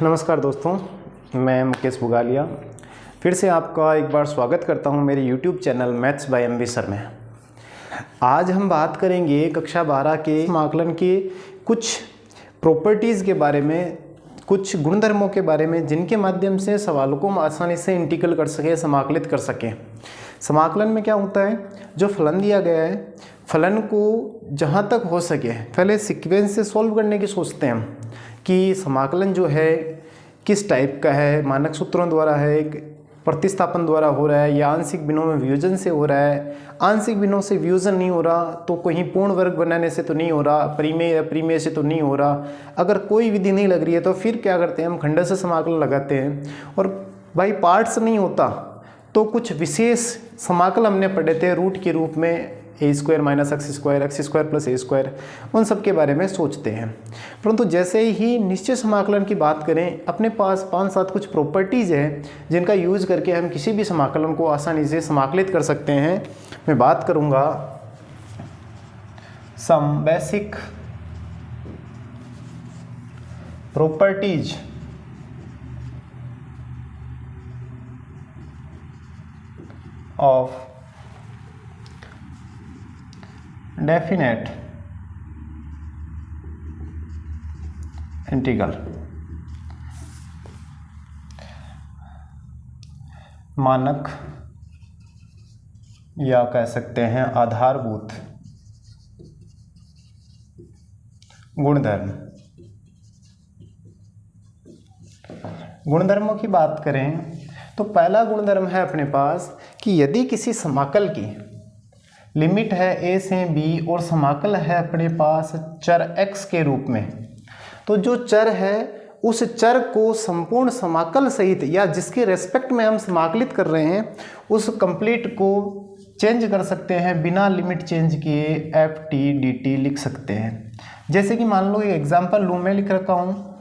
नमस्कार दोस्तों, मैं मुकेश बुगालिया फिर से आपका एक बार स्वागत करता हूं मेरे YouTube channel maths by MB sir में। आज हम बात करेंगे कक्षा 12 के समाकलन के कुछ प्रॉपर्टीज़ के बारे में, कुछ गुणधर्मों के बारे में जिनके माध्यम से सवालों को हम आसानी से इंटीग्रल कर सकें, समाकलित कर सकें। समाकलन में क्या होता है, जो फलन दिया गया है फलन को जहाँ तक हो सके पहले सीक्वेंस से सॉल्व करने की सोचते हैं हम कि समाकलन जो है किस टाइप का है, मानक सूत्रों द्वारा है, प्रतिस्थापन द्वारा हो रहा है या आंशिक भिन्नों में वियोजन से हो रहा है। आंशिक भिन्नों से वियोजन नहीं हो रहा तो कहीं पूर्ण वर्ग बनाने से तो नहीं हो रहा, परिमेय या परिमेय से तो नहीं हो रहा। अगर कोई विधि नहीं लग रही है तो फिर क्या करते हैं, हम खंड से समाकलन लगाते हैं। और बाई पार्ट्स नहीं होता तो कुछ विशेष समाकल हमने पढ़े थे रूट के रूप में, a² - x² + a², उन सब के बारे में सोचते हैं। परंतु जैसे ही निश्चित समाकलन की बात करें, अपने पास 5-7 कुछ प्रॉपर्टीज़ हैं जिनका यूज़ करके हम किसी भी समाकलन को आसानी से समाकलित कर सकते हैं। मैं बात करूँगा some basic properties of definite integral. मानक या कह सकते हैं आधारभूत गुणधर्म। गुणधर्मों की बात करें तो पहला गुणधर्म है अपने पास कि यदि किसी समाकल की लिमिट है a से b और समाकल है अपने पास चर x के रूप में, तो जो चर है उस चर को संपूर्ण समाकल सहित या जिसके रेस्पेक्ट में हम समाकलित कर रहे हैं उस कंप्लीट को चेंज कर सकते हैं, बिना लिमिट चेंज किए ft dt लिख सकते हैं। जैसे कि मान लो एक एग्जांपल लूँ, मैं लिख रखा हूँ,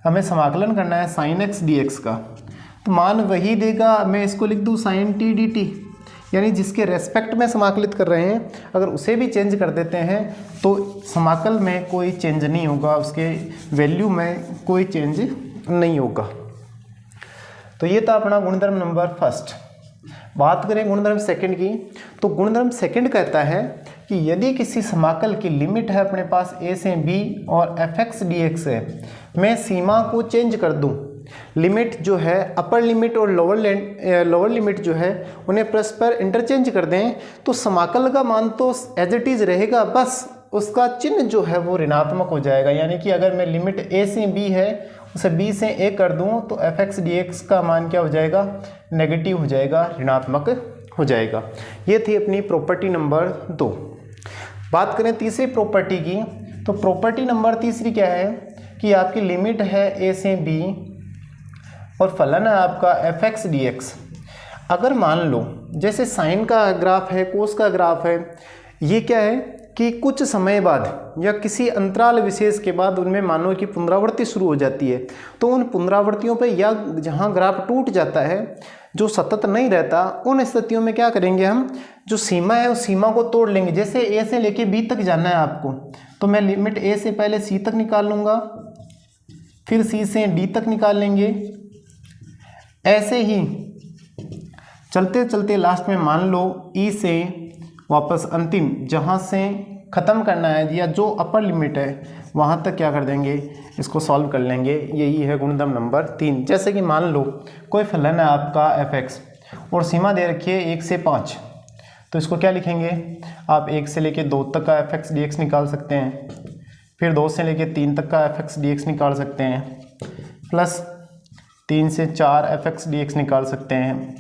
हमें समाकलन करना है sin x dx का, तो मान वही देगा, मैं इसको लिख दूँ sin t dt, यानी जिसके रेस्पेक्ट में समाकलित कर रहे हैं अगर उसे भी चेंज कर देते हैं तो समाकल में कोई चेंज नहीं होगा, उसके वैल्यू में कोई चेंज नहीं होगा। तो ये था अपना गुणधर्म नंबर फर्स्ट। बात करें गुणधर्म सेकंड की, तो गुणधर्म सेकंड कहता है कि यदि किसी समाकल की लिमिट है अपने पास a से b और fx dx है, मैं सीमा को चेंज कर दूं, लिमिट जो है अपर लिमिट और लोअर लिमिट जो है उन्हें परस्पर इंटरचेंज कर दें, तो समाकल का मान तो एज इट इज रहेगा, बस उसका चिन्ह जो है वो ऋणात्मक हो जाएगा। यानी कि अगर मैं लिमिट a से b है उसे b से a कर दूं तो fx dx का मान क्या हो जाएगा, नेगेटिव हो जाएगा, ऋणात्मक हो जाएगा। ये थी अपनी प्रॉपर्टी नंबर 2। बात करें तीसरी प्रॉपर्टी की, तो प्रॉपर्टी नंबर तीसरी क्या है कि आपकी लिमिट है a से b और फलन है आपका fx dx। अगर मान लो जैसे साइन का ग्राफ है, कोस का ग्राफ है, ये क्या है कि कुछ समय बाद या किसी अंतराल विशेष के बाद उनमें मानो कि पुनरावृत्ति शुरू हो जाती है, तो उन पुनरावृत्तियों पे या जहाँ ग्राफ टूट जाता है, जो सतत नहीं रहता, उन स्थितियों में क्या करेंगे, हम जो सीमा है उस सीमा को तोड़ लेंगे। जैसे a से लेके b तक जाना है आपको, तो मैं लिमिट a से पहले c तक निकाल लूँगा, फिर c से d तक निकाल लेंगे। ऐसे ही चलते चलते लास्ट में मान लो ई से वापस अंतिम जहाँ से ख़त्म करना है या जो अपर लिमिट है वहाँ तक क्या कर देंगे, इसको सॉल्व कर लेंगे। यही है गुणधर्म नंबर 3। जैसे कि मान लो कोई फलन है आपका fx और सीमा दे रखी है 1 से 5, तो इसको क्या लिखेंगे, आप 1 से लेके 2 तक का fx dx निकाल सकते हैं, फिर 2 से लेके 3 तक का fx dx निकाल सकते हैं, प्लस 3 से 4 fx dx निकाल सकते हैं,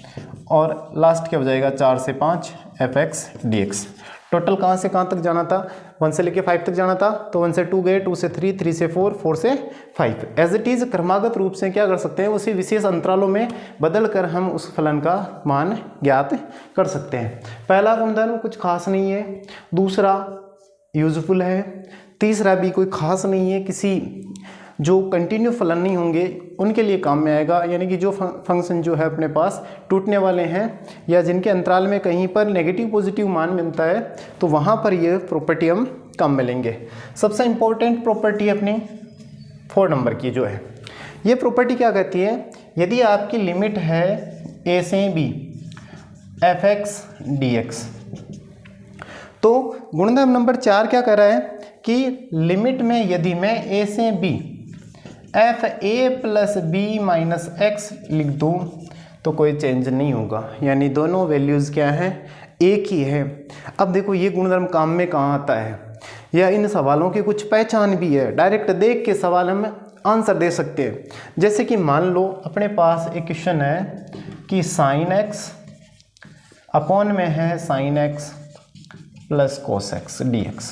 और लास्ट क्या हो जाएगा 4 से 5 fx dx। टोटल कहाँ से कहाँ तक जाना था, 1 से लेके 5 तक जाना था, तो 1 से 2 गए, 2 से 3, 3 से 4, 4 से 5। एज इट इज़ क्रमागत रूप से क्या कर सकते हैं, उसी विशेष अंतरालों में बदल कर हम उस फलन का मान ज्ञात कर सकते हैं। पहला गुणधर्म कुछ खास नहीं है, दूसरा यूजफुल है, तीसरा भी कोई खास नहीं है, किसी जो कंटिन्यू फलन नहीं होंगे उनके लिए काम में आएगा। यानी कि जो फंक्शन जो है अपने पास टूटने वाले हैं या जिनके अंतराल में कहीं पर नेगेटिव पॉजिटिव मान मिलता है तो वहाँ पर ये प्रॉपर्टी हम काम में लेंगे। सबसे इम्पोर्टेंट प्रॉपर्टी अपनी 4 नंबर की जो है ये प्रॉपर्टी क्या कहती है, यदि आपकी लिमिट है a से b f(x) dx, तो गुणधर्म नंबर 4 क्या कर रहा है कि लिमिट में यदि मैं a से b fa+b-x लिख दूँ तो कोई चेंज नहीं होगा, यानी दोनों वैल्यूज़ क्या हैं, एक ही है। अब देखो ये गुणधर्म काम में कहाँ आता है, या इन सवालों की कुछ पहचान भी है, डायरेक्ट देख के सवाल हम आंसर दे सकते हैं। जैसे कि मान लो अपने पास एक क्वेश्चन है कि sin x अपॉन में है sin x plus cos x dx,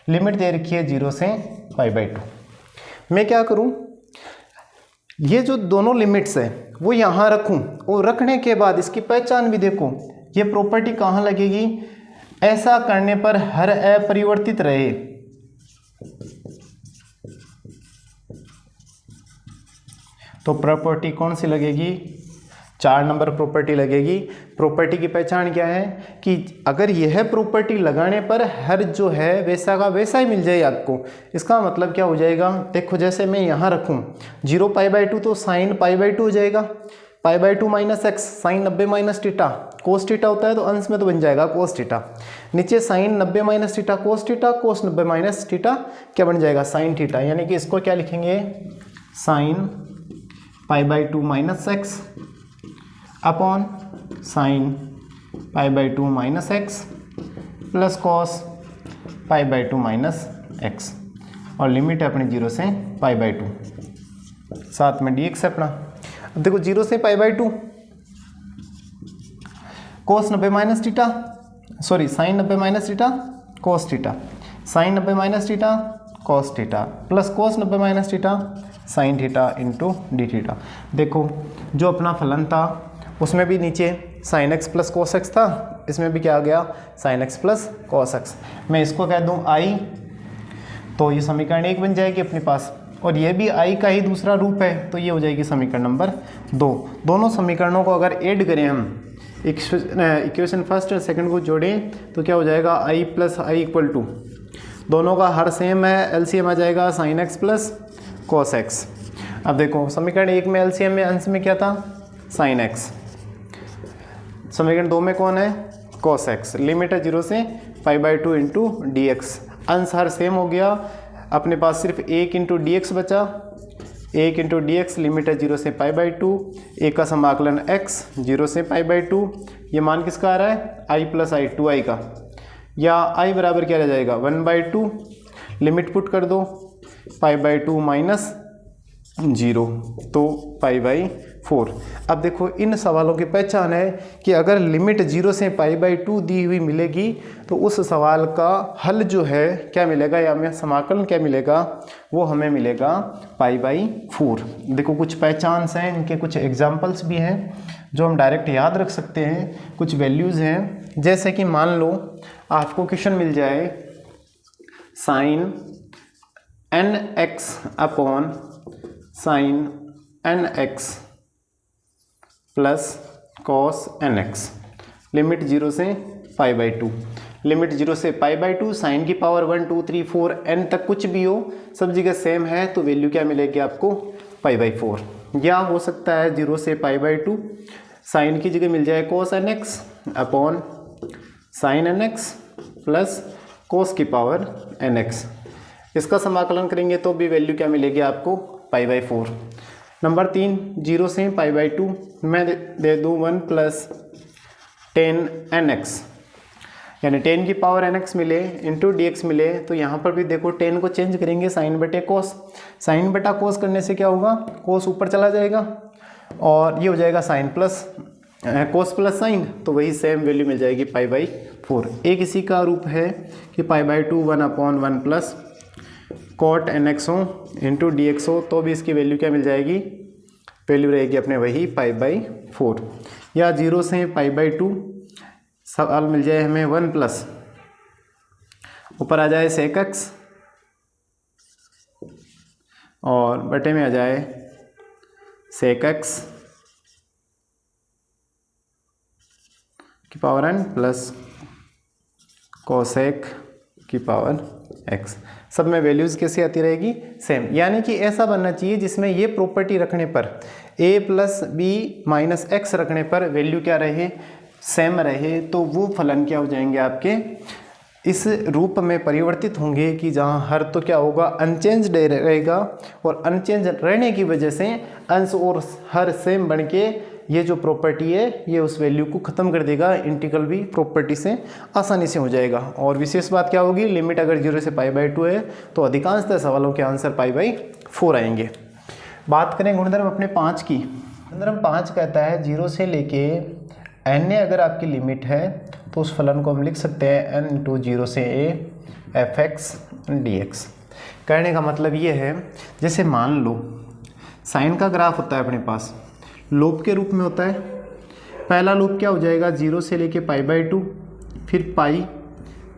limit दे रखी है 0 से π/2। मैं क्या करूं, ये जो दोनों लिमिट्स है वो यहाँ रखूं, और रखने के बाद इसकी पहचान भी देखो, ये प्रॉपर्टी कहाँ लगेगी, ऐसा करने पर हर अपरिवर्तित रहे। तो प्रॉपर्टी कौन सी लगेगी, 4 नंबर प्रॉपर्टी लगेगी। प्रॉपर्टी की पहचान क्या है कि अगर यह प्रॉपर्टी लगाने पर हर जो है वैसा का वैसा ही मिल जाए आपको। इसका मतलब क्या हो जाएगा, देखो जैसे मैं यहाँ रखूँ 0 π/2 तो साइन π/2 हो जाएगा, π/2 minus x sine 90 minus theta, cos theta होता है तो अंश में तो बन जाएगा कोस टीटा, नीचे sine 90 minus theta cos theta, cos 90 minus theta क्या बन जाएगा साइन थीटा, यानी कि इसको क्या लिखेंगे sine π/2 minus x upon sine π/2 minus x plus cos π/2 minus x, और लिमिट है अपनी 0 से π/2, साथ में dx है अपना। अब देखो 0 से π/2 cos 90 minus theta, sorry sine 90 minus theta cos theta, sine 90 minus theta cos theta plus cos 90 minus theta sine theta into d theta. देखो जो अपना फलन था उसमें भी नीचे sine x plus cos x था, इसमें भी क्या आ गया sine x plus cos x. मैं इसको कह दूं आई, तो ये समीकरण 1 बन जाएगी अपने पास, और ये भी आई का ही दूसरा रूप है, तो ये हो जाएगी समीकरण नंबर 2। दोनों समीकरणों को अगर ऐड करें हम, इक्वेशन फर्स्ट और सेकंड को जोड़ें तो क्या हो जाएगा आई प्लस आई इक्वल टू, दोनों का हर सेम है, एलसीएम आ जाएगा sign x plus cos x. अब देखो समीकरण 1 में एलसीएम में अंश में क्या था साइन एक्स, समीकरण 2 में कौन है कोस एक्स, लिमिट है 0 से π/2 इंटू डी एक्स, अंश हर सेम हो गया, अपने पास सिर्फ 1 इंटू डी एक्स बचा, 1 इंटू डी एक्स, लिमिट है 0 से π/2, एक का समाकलन x 0 से π/2, ये मान किसका आ रहा है i प्लस आई 2i का, या i बराबर क्या रह जाएगा 1/2, लिमिट पुट कर दो π/2 माइनस 0 तो π/4। अब देखो इन सवालों की पहचान है कि अगर लिमिट 0 से π/2 दी हुई मिलेगी तो उस सवाल का हल जो है क्या मिलेगा, या हमें समाकलन क्या मिलेगा, वो हमें मिलेगा π/4। देखो कुछ पहचान हैं, इनके कुछ एग्जाम्पल्स भी हैं जो हम डायरेक्ट याद रख सकते हैं, कुछ वैल्यूज़ हैं। जैसे कि मान लो आपको क्वेश्चन मिल जाए sine nx upon sine nx plus cos nx, limit 0 से π/2, लिमिट 0 से π/2, साइन की पावर 1 2 3 4 n तक कुछ भी हो, सब जगह सेम है, तो वैल्यू क्या मिलेगी आपको π/4। या हो सकता है 0 से π/2 साइन की जगह मिल जाए cos nx upon sine nx plus cos की पावर nx, इसका समाकलन करेंगे तो भी वैल्यू क्या मिलेगी आपको π/4। नंबर 3 0 से π/2 मैं दे दूँ 1 प्लस 10 nx, यानी 10 की पावर nx मिले इंटू dx मिले, तो यहाँ पर भी देखो 10 को चेंज करेंगे साइन बटे कोस, साइन बटा कोस करने से क्या होगा कोस ऊपर चला जाएगा और ये हो जाएगा sine plus cos plus sine, तो वही सेम वैल्यू मिल जाएगी π/4। एक इसी का रूप है कि π/2 1/1 प्लस कॉट nx हो इंटू dx हो, तो भी इसकी वैल्यू क्या मिल जाएगी, वैल्यू रहेगी अपने वही π/4। या 0 से π/2 सवाल मिल जाए हमें 1 प्लस ऊपर आ जाए सेक एक्स और बटे में आ जाए सेक एक्स की पावर n प्लस कोसेक की पावर x। सब में वैल्यूज़ कैसे आती रहेगी, सेम। यानी कि ऐसा बनना चाहिए जिसमें ये प्रॉपर्टी रखने पर a plus b minus x रखने पर वैल्यू क्या रहे, सेम रहे। तो वो फलन क्या हो जाएंगे आपके, इस रूप में परिवर्तित होंगे कि जहाँ हर तो क्या होगा, अनचेंज रहेगा, और अनचेंज रहने की वजह से अंश और हर सेम बन के ये जो प्रॉपर्टी है ये उस वैल्यू को ख़त्म कर देगा। इंटीग्रल भी प्रॉपर्टी से आसानी से हो जाएगा। और विशेष बात क्या होगी, लिमिट अगर 0 से π/2 है तो अधिकांशतः सवालों के आंसर π/4 आएंगे। बात करें गुणधर्म अपने 5 की। गुणधर्म 5 कहता है 0 से लेके n अगर आपकी लिमिट है तो उस फलन को हम लिख सकते हैं n × 0 से a f(x) dx। कहने का मतलब ये है, जैसे मान लो साइन का ग्राफ होता है अपने पास, लोप के रूप में होता है। पहला लूप क्या हो जाएगा, 0 से लेके π/2, फिर पाई,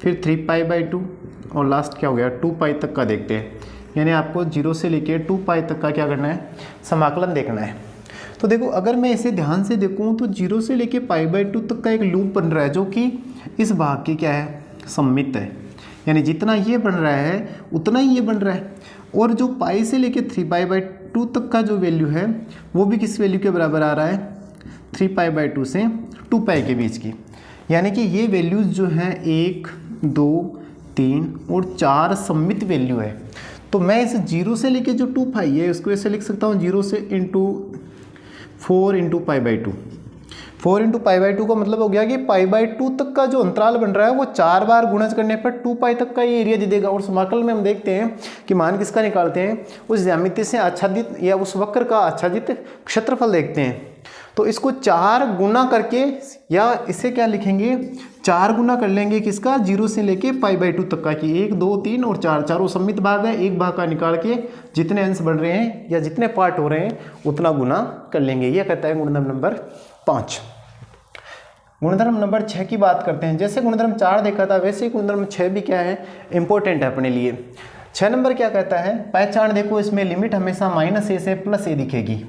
फिर 3π/2 और लास्ट क्या हो गया 2π तक का देखते हैं। यानी आपको 0 से लेके 2π तक का क्या करना है, समाकलन देखना है। तो देखो अगर मैं इसे ध्यान से देखूं तो 0 से लेके π/2 तक का एक लूप बन रहा है जो कि इस भाग के क्या है, सममित है। यानी जितना ये बन रहा है उतना ही ये बन रहा है। और जो पाई से लेके 3π/2 तक का जो वैल्यू है वो भी किस वैल्यू के बराबर आ रहा है, 3π/2 से 2π के बीच की। यानी कि ये वैल्यूज़ जो हैं 1, 2, 3 और 4 सममित वैल्यू है। तो मैं इस 0 से लेके जो 2π है उसको ऐसे लिख सकता हूँ 0 से ×4 × π/2। 4 × π/2 का मतलब हो गया कि π/2 तक का जो अंतराल बन रहा है वो 4 बार गुणज करने पर 2π तक का ये एरिया दे देगा। और समाकल में हम देखते हैं कि मान किसका निकालते हैं, उस ज्यामिति से आच्छादित या उस वक्र का आच्छादित क्षेत्रफल देखते हैं। तो इसको 4 गुना करके, या इसे क्या लिखेंगे, 4 गुना कर लेंगे किसका, 0 से लेके π/2 तक का, कि 1, 2, 3 और 4 चारों सममित भाग है। एक भाग का निकाल के जितने अंश बढ़ रहे हैं या जितने पार्ट हो रहे हैं उतना गुना कर लेंगे। यह कहता है गुणधर्म नंबर 5। गुणधर्म नंबर 6 की बात करते हैं। जैसे गुणधर्म 4 देखा था वैसे ही गुणधर्म 6 भी क्या है, इंपॉर्टेंट है अपने लिए। 6 नंबर क्या कहता है, पहचान देखो इसमें लिमिट हमेशा -a से +a दिखेगी।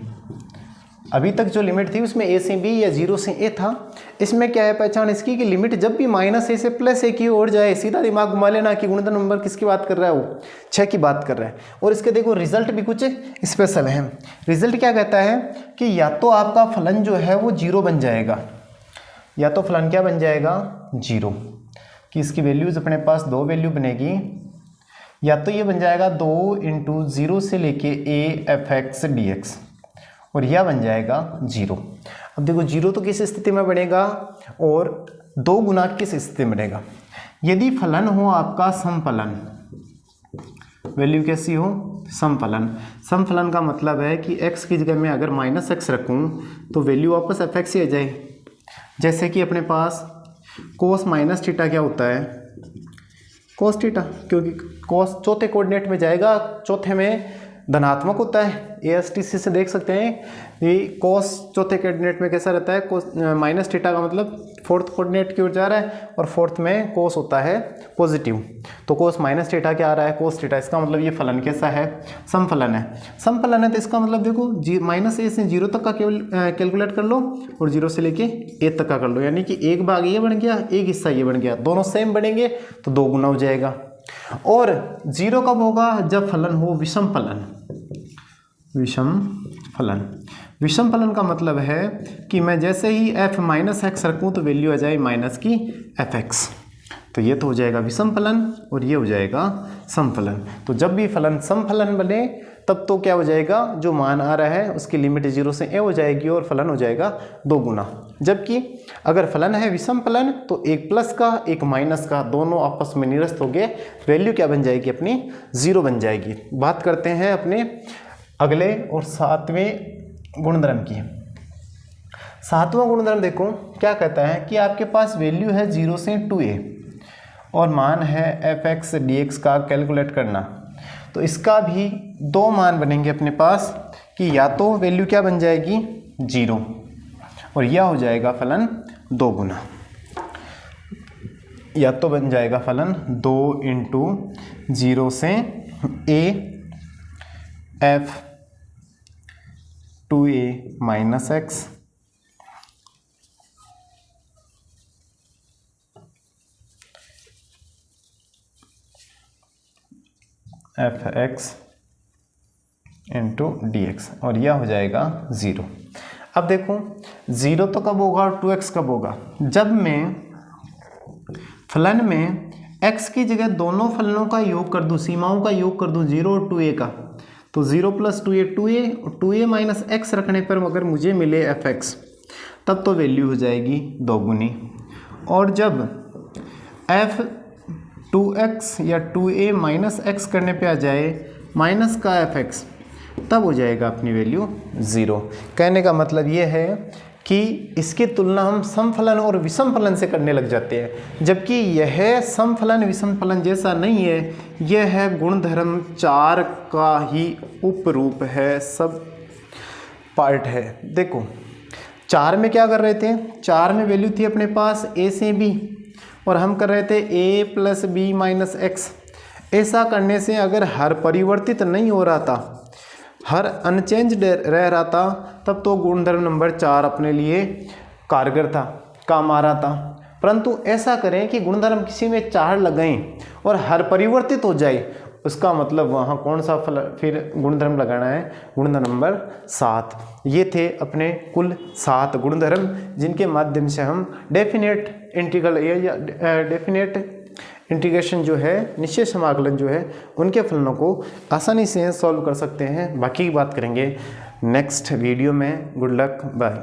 अभी तक जो लिमिट थी उसमें a से b या 0 से a था। इसमें क्या है पहचान इसकी कि लिमिट जब भी -a से +a की ओर जाए, सीधा दिमाग घुमा लेना कि गुणधर्म नंबर किसकी बात कर रहा है, वो 6 की बात कर रहा है। और इसके देखो रिजल्ट भी कुछ स्पेशल है। रिजल्ट क्या कहता है कि या तो आपका फलन जो है वो 0 बन जाएगा, या तो फलन क्या बन जाएगा 0, कि इसकी वैल्यूज अपने पास 2 वैल्यू बनेगी। या तो ये बन जाएगा 2 × 0 से लेके a f(x) dx, और यह बन जाएगा 0। अब देखो 0 तो किस स्थिति में बनेगा और 2 गुना किस स्थिति में बनेगा। यदि फलन हो आपका समफलन, वैल्यू कैसी हो, समफलन। समफलन का मतलब है कि x की जगह में अगर -x रखूं तो वैल्यू वापस fx ही आ जाए। जैसे कि अपने पास cos -θ क्या होता है, cos θ, क्योंकि cos चौथे कोऑर्डिनेट में जाएगा, चौथे में धनात्मक होता है। ASTC से देख सकते हैं कि cos चौथे कोऑर्डिनेट में कैसा रहता है, -θ का मतलब फोर्थ कोऑर्डिनेट की ओर जा रहा है, और फोर्थ में cos होता है पॉजिटिव। तो cos -θ क्या आ रहा है, cos θ। इसका मतलब ये फलन कैसा है, समफलन है। समफलन है तो इसका मतलब देखो -a से 0 तक का केवल कैलकुलेट कर लो और 0 से लेके a तक का कर लो। यानी कि एक भाग ये बन गया, एक हिस्सा ये बन गया, दोनों सेम बनेंगे तो 2 गुना हो जाएगा। और 0 कब होगा, जब फलन हो विषम फलन। विषम फलन, विषम फलन का मतलब है कि मैं जैसे ही f-x रखूं तो वैल्यू आ जाए माइनस की fx। तो ये तो हो जाएगा विषम फलन और ये हो जाएगा समफलन। तो जब भी फलन समफलन बने तब तो क्या हो जाएगा, जो मान आ रहा है उसकी लिमिट 0 से a हो जाएगी और फलन हो जाएगा 2 गुना। जबकि अगर फलन है विषम फलन तो एक प्लस का एक माइनस का दोनों आपस में निरस्त हो गए, वैल्यू क्या बन जाएगी अपनी 0 बन जाएगी। बात करते हैं अपने अगले और 7वें गुणधर्म की। 7वां गुणधर्म देखो क्या कहता है कि आपके पास वैल्यू है 0 से 2a और मान है f(x) dx का कैलकुलेट करना। तो इसका भी 2 मान बनेंगे अपने पास, कि या तो वैल्यू क्या बन जाएगी 0 और यह हो जाएगा फलन 2 गुना, या तो बन जाएगा फलन 2 × 0 से a f 2a - x F x into D x, और यह हो जाएगा 0। अब देखो 0 तो कब होगा और 2x कब होगा? जब मैं फलन में x की जगह दोनों फलनों का योग कर दूं, सीमाओं का योग कर दूं 0 और 2a का, तो 0 + 2a 2a और 2a माइनस x रखने पर अगर मुझे मिले fx, तब तो वैल्यू हो जाएगी 2 गुनी। और जब f 2x या 2a माइनस x करने पे आ जाए माइनस का fx, तब हो जाएगा अपनी वैल्यू 0। कहने का मतलब ये है कि इसकी तुलना हम समफलन और विषम फलन से करने लग जाते हैं, जबकि यह समफलन विषम फलन जैसा नहीं है, यह है गुणधर्म 4 का ही उपरूप है, सब पार्ट है। देखो 4 में क्या कर रहे थे? 4 में वैल्यू थी अपने पास a से b, और हम कर रहे थे a + b - x। ऐसा करने से अगर हर परिवर्तित नहीं हो रहा था, हर अनचेंज्ड रह रहा था, तब तो गुणधर्म नंबर 4 अपने लिए कारगर था, काम आ रहा था। परंतु ऐसा करें कि गुणधर्म किसी में 4 लगाएं और हर परिवर्तित हो जाए, उसका मतलब वहाँ कौन सा फिर गुणधर्म लगाना है? गुणधर्म नंबर 7। ये थे अपने कुल 7 गुणधर्म, जिनके माध्यम से हम डेफिनेट इंटीग्रल या डेफिनेट इंटीग्रेशन जो है, निश्चित समाकलन जो है, उनके फलनों को आसानी से सॉल्व कर सकते हैं। बाकी की बात करेंगे नेक्स्ट वीडियो में। Good luck, bye.